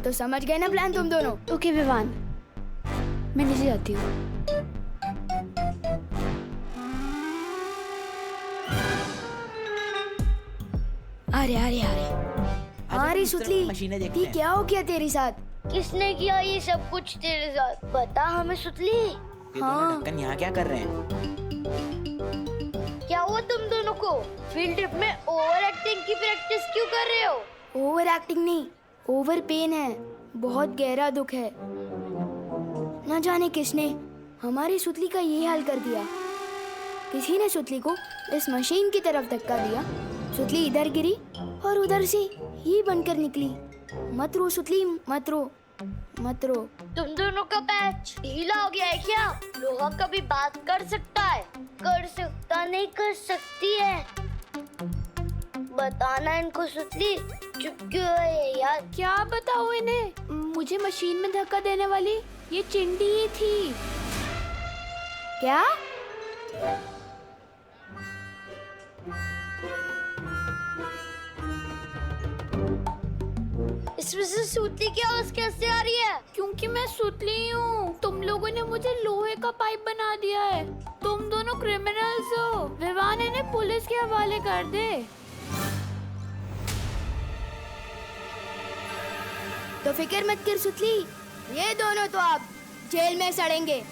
तो समझ गए ना प्लान तुम दोनों? ओके विवान, मैं नीचे जाती हूँ। अरे अरे अरे, अरे सुतली, ये क्या हो गया तेरे साथ? किसने किया ये सब कुछ तेरे साथ? बता हमें सुतली। हाँ, ढक्कन यहाँ क्या कर रहे हैं? क्या हुआ तुम दोनों को? फील्ड ट्रिप में ओवर एक्टिंग की प्रैक्टिस क्यों कर रहे हो? ओवर एक्टिंग नहीं, ओवर पेन है। बहुत गहरा दुख है। न जाने किसने हमारी सुतली का ये हाल कर दिया। किसी ने सुतली को इस मशीन की तरफ धक्का दिया। सुतली इधर गिरी और उधर से ही बनकर निकली। मत रो सुतली, मत रो, मत रो। तुम दोनों का पैच ढीला हो गया है क्या? लोहा कभी बात कर सकता है? कर सकता नहीं, कर सकती है। बताना इनको सुतली, चुप क्यों है यार? क्या बताओ इन्हें? मुझे मशीन में धक्का देने वाली ये चिंटी ही थी। क्या? इसमें से सुतली की आवाज कैसे आ रही है? क्योंकि मैं सुतली हूँ। तुम लोगों ने मुझे लोहे का पाइप बना दिया है। तुम दोनों क्रिमिनल्स हो। विवान इन्हें पुलिस के हवाले कर दे। तो फिक्र मत कर सुतली, ये दोनों तो आप जेल में सड़ेंगे।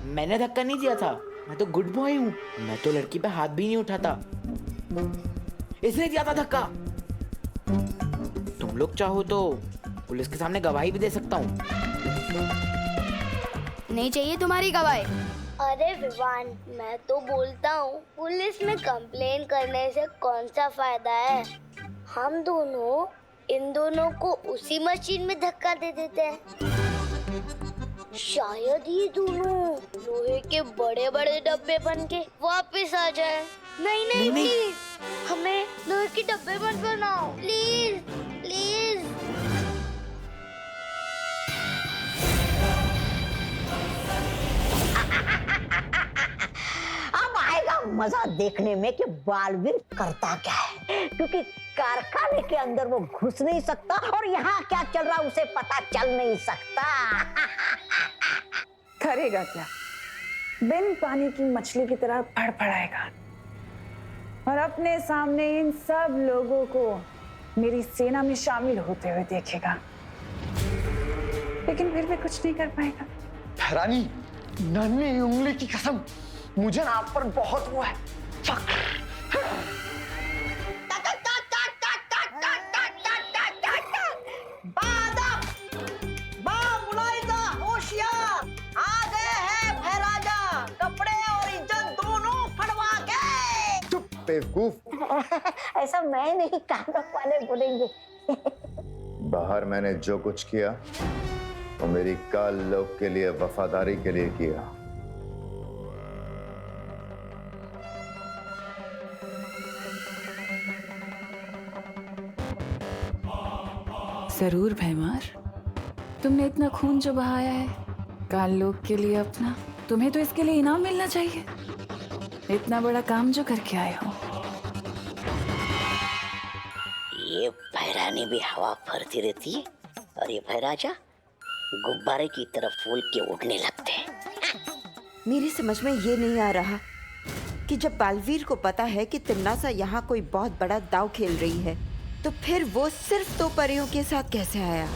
मैंने धक्का नहीं दिया था। मैं तो गुड बॉय हूँ। मैं तो लड़की पे हाथ भी नहीं उठाता। इसने दिया था धक्का। तुम लोग चाहो तो पुलिस के सामने गवाही भी दे सकता हूँ। नहीं चाहिए तुम्हारी गवाही। अरे विवान, मैं तो बोलता हूँ पुलिस में कंप्लेन करने से कौन सा फायदा है? हम दोनों इन दोनों को उसी मशीन में धक्का दे देते हैं। शायद ये दोनों लोहे के बड़े बड़े डब्बे बन के वापस आ जाए। नहीं नहीं प्लीज, हमें लोहे के डब्बे मत बनाओ प्लीज प्लीज। अब आएगा मजा देखने में कि बालवीर करता क्या है, क्योंकि कारखाने के अंदर वो घुस नहीं सकता और यहाँ क्या चल रहा उसे पता चल नहीं सकता। करेगा क्या? बिन पानी की मछली की तरह फड़फड़ाएगा और अपने सामने इन सब लोगों को मेरी सेना में शामिल होते हुए देखेगा, लेकिन फिर भी कुछ नहीं कर पाएगा। रानी, नन्ही उंगली की कसम, मुझे ना आप पर बहुत वो है फक्र। बेवकूफ। ऐसा मैं नहीं, कानक वाले बोलेंगे। बाहर मैंने जो कुछ किया वो मेरी काल लोक के लिए, वफादारी के लिए किया। जरूर भैमार, तुमने इतना खून जो बहाया है काल लोक के लिए अपना, तुम्हें तो इसके लिए इनाम मिलना चाहिए। इतना बड़ा काम जो करके आए हो। ये भैरानी भी हवा भरती रहती है और ये भैराजा गुब्बारे की तरफ फूल के उड़ने लगते हैं। मेरी समझ में ये नहीं आ रहा कि जब बालवीर को पता है कि तिम्नासा यहाँ कोई बहुत बड़ा दांव खेल रही है, तो फिर वो सिर्फ 2 परियों के साथ कैसे आया?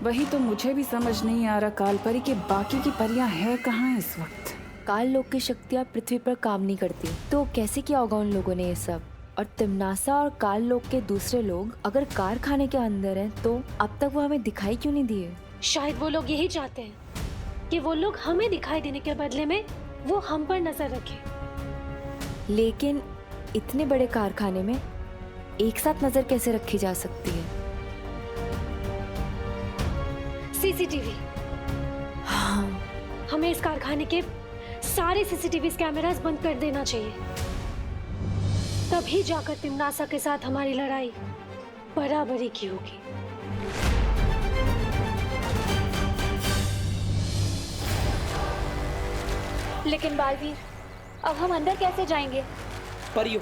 वही तो मुझे भी समझ नहीं आ रहा कालपरी के बाकी की परियां है कहाँ इस वक्त। काल लोक की शक्तियाँ पृथ्वी पर काम नहीं करती, तो कैसे किया होगा उन लोगों ने ये सब? और तिम्नासा और काल लोक के दूसरे लोग अगर कारखाने के अंदर हैं, तो अब तक वो हमें दिखाई क्यों नहीं दिए? शायद वो लोग यही चाहते हैं कि वो लोग हमें दिखाई देने के बदले में वो हम पर नजर रखें। लेकिन इतने बड़े कारखाने में एक साथ नजर कैसे रखी जा सकती है? सीसीटीवी। हाँ, हमें इस कारखाने के सारे सीसीटीवी कैमरास बंद कर देना चाहिए। तभी जाकर तिम्नासा के साथ हमारी लड़ाई बराबरी की होगी। लेकिन बालवीर, अब हम अंदर कैसे जाएंगे? परियों,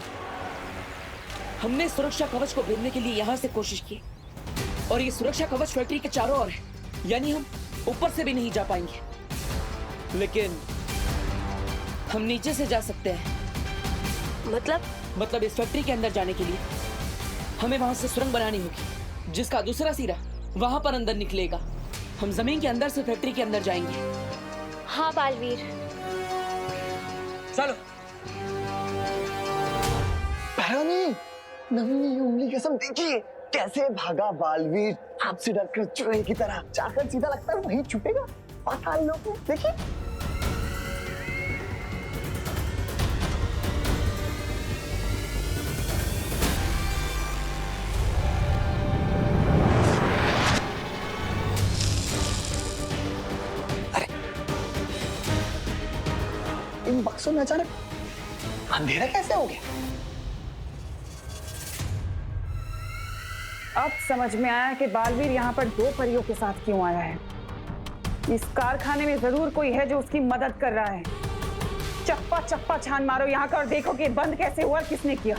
हमने सुरक्षा कवच को भेजने के लिए यहाँ से कोशिश की और ये सुरक्षा कवच फैक्ट्री के चारों ओर है, यानी हम ऊपर से भी नहीं जा पाएंगे, लेकिन हम नीचे से जा सकते हैं। मतलब इस फैक्ट्री के अंदर जाने के लिए हमें वहां से सुरंग बनानी होगी, जिसका दूसरा सिरा वहां पर अंदर निकलेगा। हम जमीन के अंदर से फैक्ट्री के अंदर जाएंगे। हाँ बालवीर, चलो। भैरवनी, नन्ही उंगली कसम, देखिए कैसे भागा बालवीर आपसे डरकर चूहे की तरह। जाकर सीधा लगता है वहीं छुपेगा पाताल लोक में। देखिए इन बक्सों में अचानक अंधेरा कैसे हो गया? अब समझ में आया कि बालवीर यहाँ पर 2 परियों के साथ क्यों आया है। इस कारखाने में जरूर कोई है जो उसकी मदद कर रहा है। चप्पा चप्पा छान मारो यहाँ का और देखो कि बंद कैसे हुआ, किसने किया।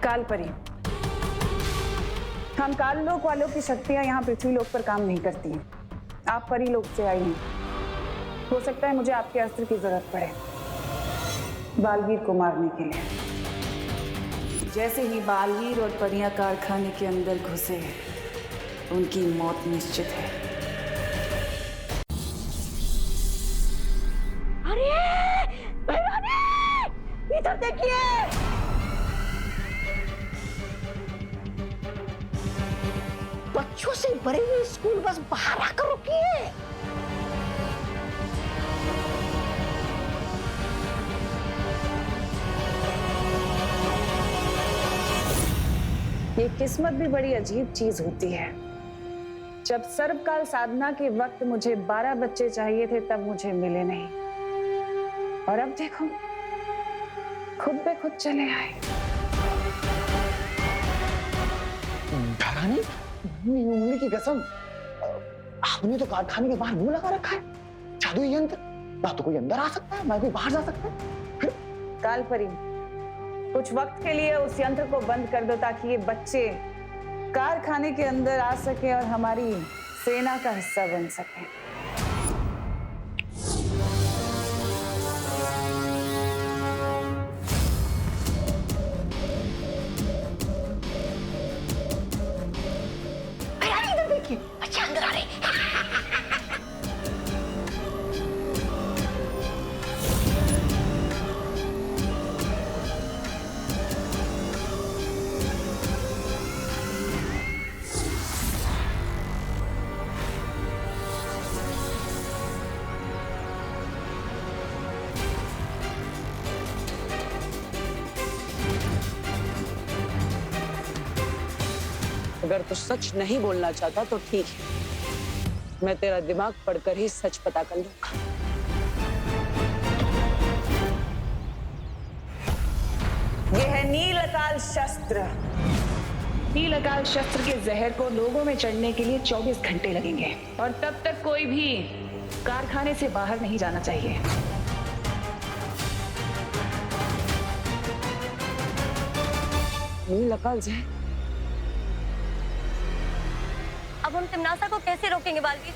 कालपरी, हम काल लोक वालों की शक्तियां यहाँ पृथ्वी लोक पर काम नहीं करती हैं। आप परी लोक से आई हैं। हो सकता है मुझे आपके अस्त्र की जरूरत पड़े बालवीर को मारने के लिए। जैसे ही बालवीर और परियां कारखाने के अंदर घुसे, उनकी मौत निश्चित है। अरे भैरवनी, इधर देखिए। बच्चों से भरी हुई स्कूल बस बाहर आकर रुकी है। ये किस्मत भी बड़ी अजीब चीज होती है। जब सर्वकाल साधना के वक्त मुझे 12 बच्चे चाहिए थे, तब मुझे मिले नहीं, और अब देखो खुद पे खुद चले आए। धरानी, उंगली की कसम, आपने तो कारखाने के बाहर मुंह लगा रखा है। जादुई यंत्र, ना तो कोई अंदर आ सकता है ना कोई बाहर जा सकता है। कालपरी, कुछ वक्त के लिए उस यंत्र को बंद कर दो ताकि ये बच्चे कारखाने के अंदर आ सके और हमारी सेना का हिस्सा बन सके। इधर देखिए, बच्चे अंदर आ रहे हैं। अगर तू सच नहीं बोलना चाहता तो ठीक है, मैं तेरा दिमाग पढ़कर ही सच पता कर लूंगा। यह है नील अकाल शस्त्र। नील अकाल शस्त्र के जहर को लोगों में चढ़ने के लिए 24 घंटे लगेंगे, और तब तक कोई भी कारखाने से बाहर नहीं जाना चाहिए। नील अकाल जहर? अब हम तिमनासा को कैसे रोकेंगे बालवीर?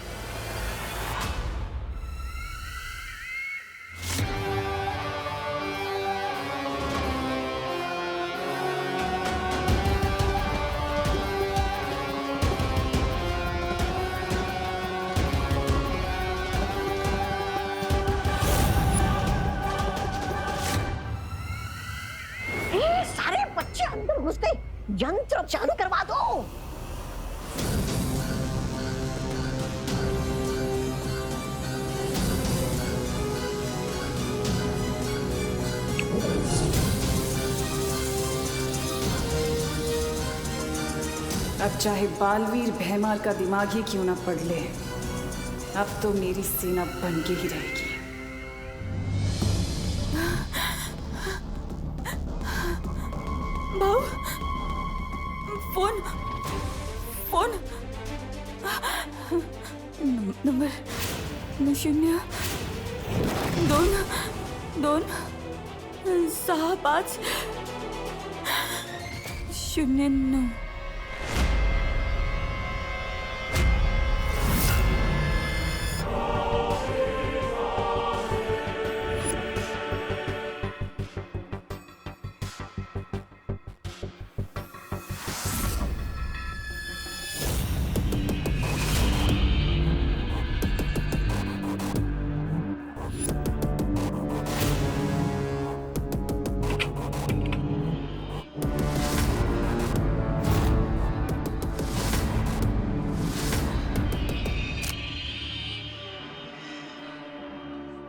सारे बच्चे अंदर घुस गए, यंत्र चालू करवा दो। अब चाहे बालवीर भैमाल का दिमाग ही क्यों ना पड़ ले, अब तो मेरी सेना बन के ही रहेगी। भाऊ, फोन फोन नंबर 0 2 6 5 0 9.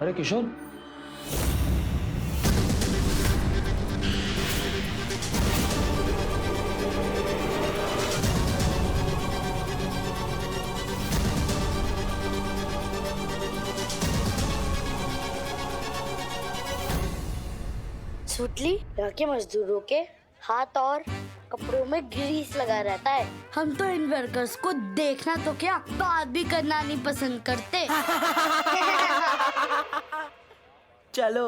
अरे किशोर, सुतली लड़के मजदूरों के हाथ और कपड़ों में ग्रीस लगा रहता है। हम तो इन वर्कर्स को देखना तो क्या, बात भी करना नहीं पसंद करते। चलो।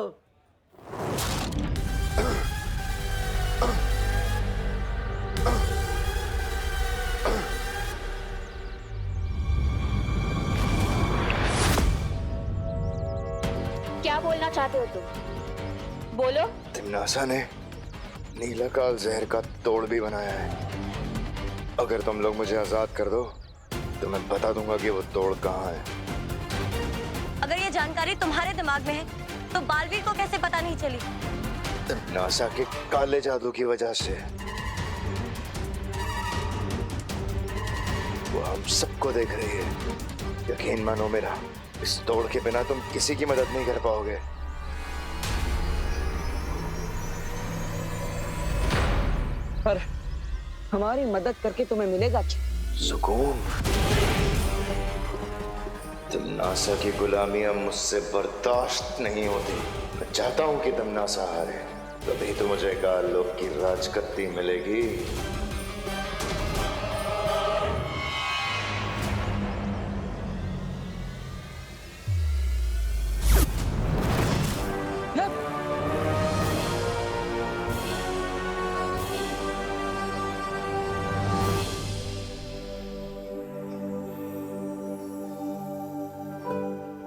क्या बोलना चाहते हो तुम? बोलो। तिम्नासा ने नीलाकाल जहर का तोड़ भी बनाया है। अगर तुम लोग मुझे आजाद कर दो तो मैं बता दूंगा कि वो तोड़ कहाँ है। अगर ये जानकारी तुम्हारे दिमाग में है तो बालवीर को कैसे पता नहीं चली? तिम्नासा के काले जादू की वजह से। वो हम सबको देख रही है। यकीन मानो मेरा, इस तोड़ के बिना तुम किसी की मदद नहीं कर पाओगे। पर हमारी मदद करके तुम्हें मिलेगा क्या? सुकून। तिम्नासा की गुलामी अब मुझसे बर्दाश्त नहीं होती। मैं चाहता हूं कि तिम्नासा हारे, तभी तो मुझे काल लोक की राजगद्दी मिलेगी।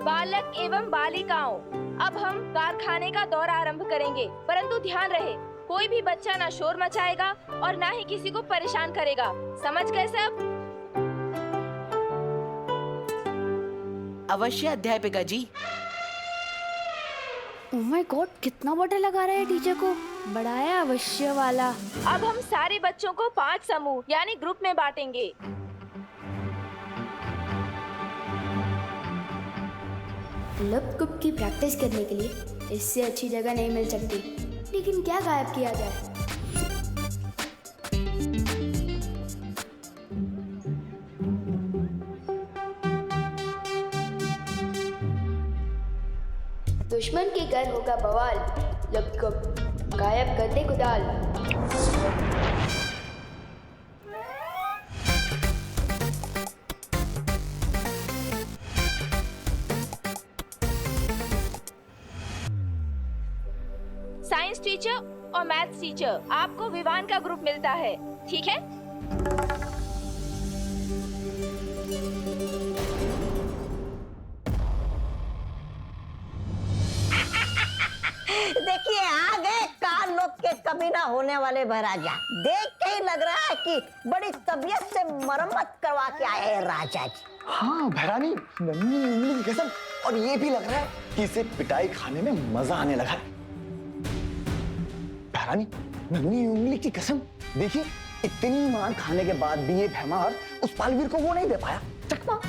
बालक एवं बालिकाओं, अब हम कारखाने का दौर आरंभ करेंगे, परंतु ध्यान रहे कोई भी बच्चा ना शोर मचाएगा और ना ही किसी को परेशान करेगा। समझ गए सब? अवश्य अध्यापिका जी। ओह माय गॉड, कितना बड़ा लगा रहा है टीचर को। बड़ा है अवश्य वाला। अब हम सारे बच्चों को 5 समूह यानी ग्रुप में बांटेंगे। लप-कुप की प्रैक्टिस करने के लिए इससे अच्छी जगह नहीं मिल सकती। लेकिन क्या गायब किया जाए? दुश्मन के घर होगा बवाल, लप-कुप गायब कर दे कुदाल। साइंस टीचर और मैथ्स टीचर, आपको विवान का ग्रुप मिलता है, ठीक है? देखिए आ गए काल लोक के कभी ना होने वाले महाराजा। देख के ही लग रहा है कि बड़ी तबीयत से मरम्मत करवा के आए हैं राजा जी। हाँ भैरानी, नन्ही उंगली की कसम। और ये भी लग रहा है कि इसे पिटाई खाने में मजा आने लगा है। भैरानी, नन्ही उंगली की कसम, देखिए इतनी मार खाने के बाद भी ये भैमार उस बालवीर को वो नहीं दे पाया चकमा।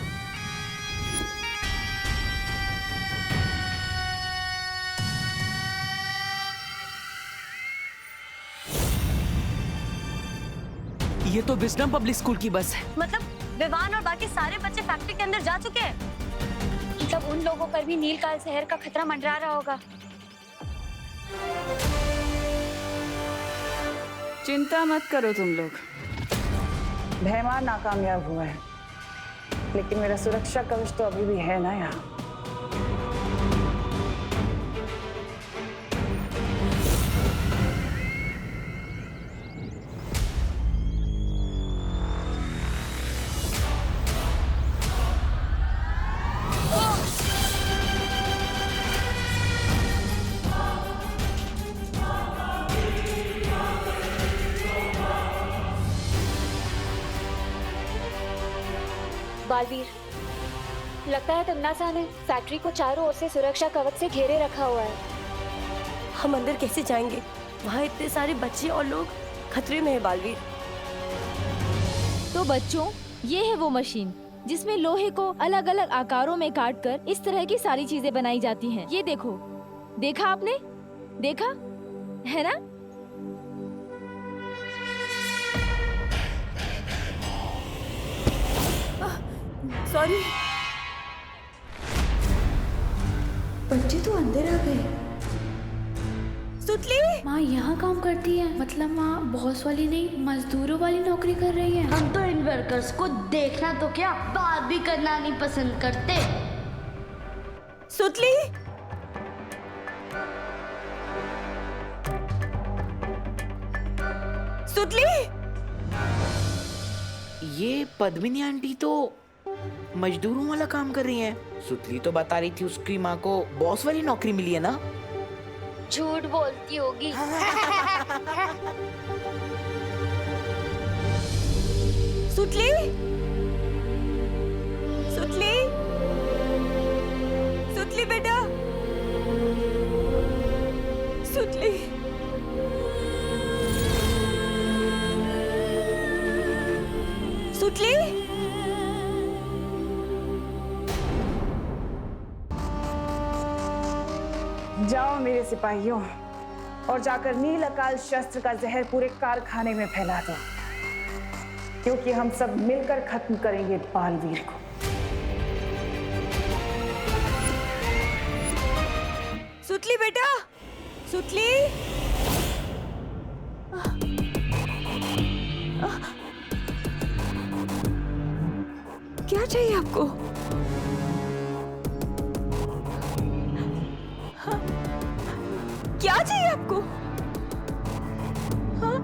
ये तो विजडम पब्लिक स्कूल की बस है। मतलब विवान और बाकी सारे बच्चे फैक्ट्री के अंदर जा चुके हैं? मतलब उन लोगों पर भी नीलकाल जहर का खतरा मंडरा रहा होगा। चिंता मत करो तुम लोग, भैमार नाकामयाब हुआ है, लेकिन मेरा सुरक्षा कवच तो अभी भी है ना यहाँ। बालवीर, लगता है तमन्ना ने फैक्ट्री को चारों ओर से सुरक्षा कवच से घेरे रखा हुआ है। हम अंदर कैसे जाएंगे? वहाँ इतने सारे बच्चे और लोग खतरे में है बालवीर। तो बच्चों, ये है वो मशीन जिसमें लोहे को अलग अलग आकारों में काटकर इस तरह की सारी चीजें बनाई जाती हैं। ये देखो, देखा आपने? देखा है ना? सॉरी। बच्चे तो अंदर आ गए। सुतली माँ यहाँ काम करती है, मतलब माँ बॉस वाली नहीं मजदूरों वाली नौकरी कर रही है। हम तो इन वर्कर्स को देखना तो क्या, बात भी करना नहीं पसंद करते। सुतली, सुतली। ये पद्मिनी आंटी तो मजदूरों वाला काम कर रही हैं। सुतली तो बता रही थी उसकी माँ को बॉस वाली नौकरी मिली है ना। झूठ बोलती होगी। सुतली, सुतली, सुतली बेटा, सुतली। सुतली, जाओ मेरे सिपाहियों और जाकर नील अकाल शस्त्र का जहर पूरे कारखाने में फैला दो, क्योंकि हम सब मिलकर खत्म करेंगे बालवीर को। सुतली बेटा, सुतली। क्या चाहिए आपको? क्या चाहिए आपको? हाँ?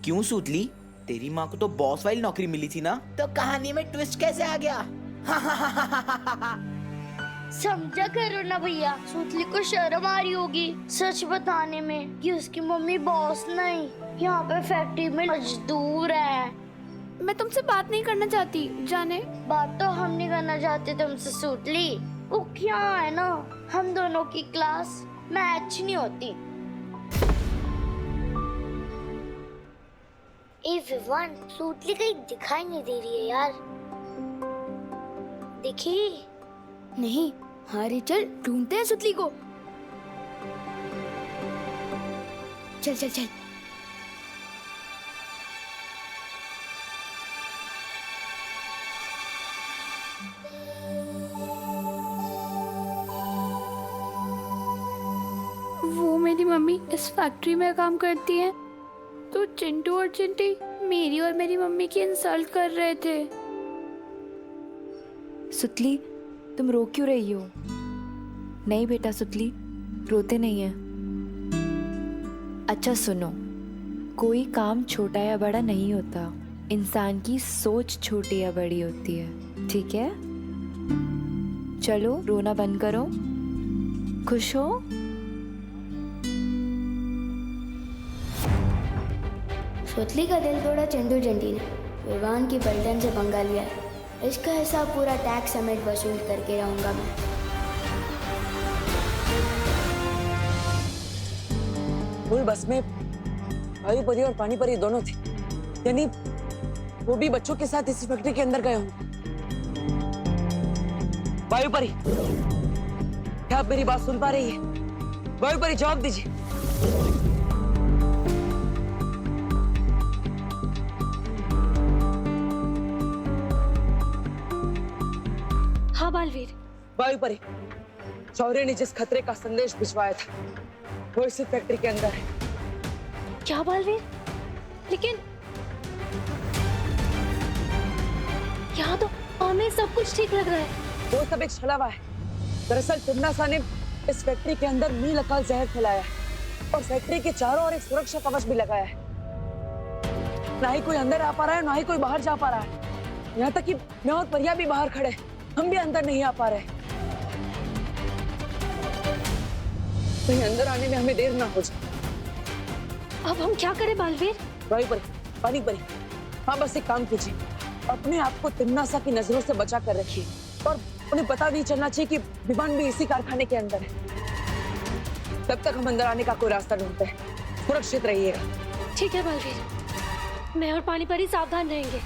क्यों सुतली? तेरी माँ को तो बॉस वाली नौकरी मिली थी ना, तो कहानी में ट्विस्ट कैसे आ गया? समझा करो ना भैया, सुतली को शर्म आ रही होगी सच बताने में कि उसकी मम्मी बॉस नहीं, यहाँ पे फैक्ट्री में मजदूर है। मैं तुमसे बात नहीं करना चाहती, जाने। बात तो हम नहीं करना चाहते तुमसे सुतली। वो क्या है ना, हम दोनों की क्लास मैच नहीं होती। ए विवान, सुतली कहीं दिखाई नहीं दे रही है यार। दिखी नहीं। हाँ चल ढूंढते हैं सुतली को। चल चल चल। वो मेरी मम्मी इस फैक्ट्री में काम करती है, तो चिंटू और चिंटी मेरी और मेरी मम्मी की इंसल्ट कर रहे थे। सुतली, तुम रो क्यों रही हो? नहीं बेटा सुतली, रोते नहीं है। अच्छा सुनो, कोई काम छोटा या बड़ा नहीं होता, इंसान की सोच छोटी या बड़ी होती है, ठीक है? चलो रोना बंद करो, खुश हो? सुतली का दिल तोड़ा चिंटू चिंटी ने, विवान की पलटन से पंगा लिया है। इसका हिसाब पूरा टैक्स समेत वसूल करके रहूंगा मैं। पूरी बस में वायु परी और पानी परी दोनों थे, यानी वो भी बच्चों के साथ इस फैक्ट्री के अंदर गए होंगे। वायु परी, क्या आप मेरी बात सुन पा रही है? वायु परी जवाब दीजिए। हाँ बालवीर। वायु परी, शौर्य ने जिस खतरे का संदेश भिजवाया था वो इसी फैक्ट्री के अंदर है। क्या बालवीर? लेकिन यहाँ तो हमें सब कुछ ठीक लग रहा है। वो सब एक छलावा है। दरअसल तिम्नासा ने इस फैक्ट्री के अंदर नील अकाल जहर फैलाया है और फैक्ट्री के चारों ओर एक सुरक्षा कवच भी लगाया है। ना ही कोई अंदर आ पा रहा है, ना ही कोई बाहर जा पा रहा है। यहाँ तक कि मैं और परिया भी बाहर खड़े, हम भी अंदर नहीं आ पा रहे। कहीं अंदर आने में हमें देर ना हो जाए। अब हम क्या करें बालवीर? वायु परी, पानी परी, हाँ बस एक काम कीजिए, अपने आप को तिम्नासा की नजरों से बचा कर रखिए और उन्हें पता नहीं चलना चाहिए कि विमान भी इसी कारखाने के अंदर है। तब तक हम अंदर आने का कोई रास्ता ढूंढते हैं। सुरक्षित रहिएगा। ठीक है बालवीर, मैं और पानी परी सावधान रहेंगे।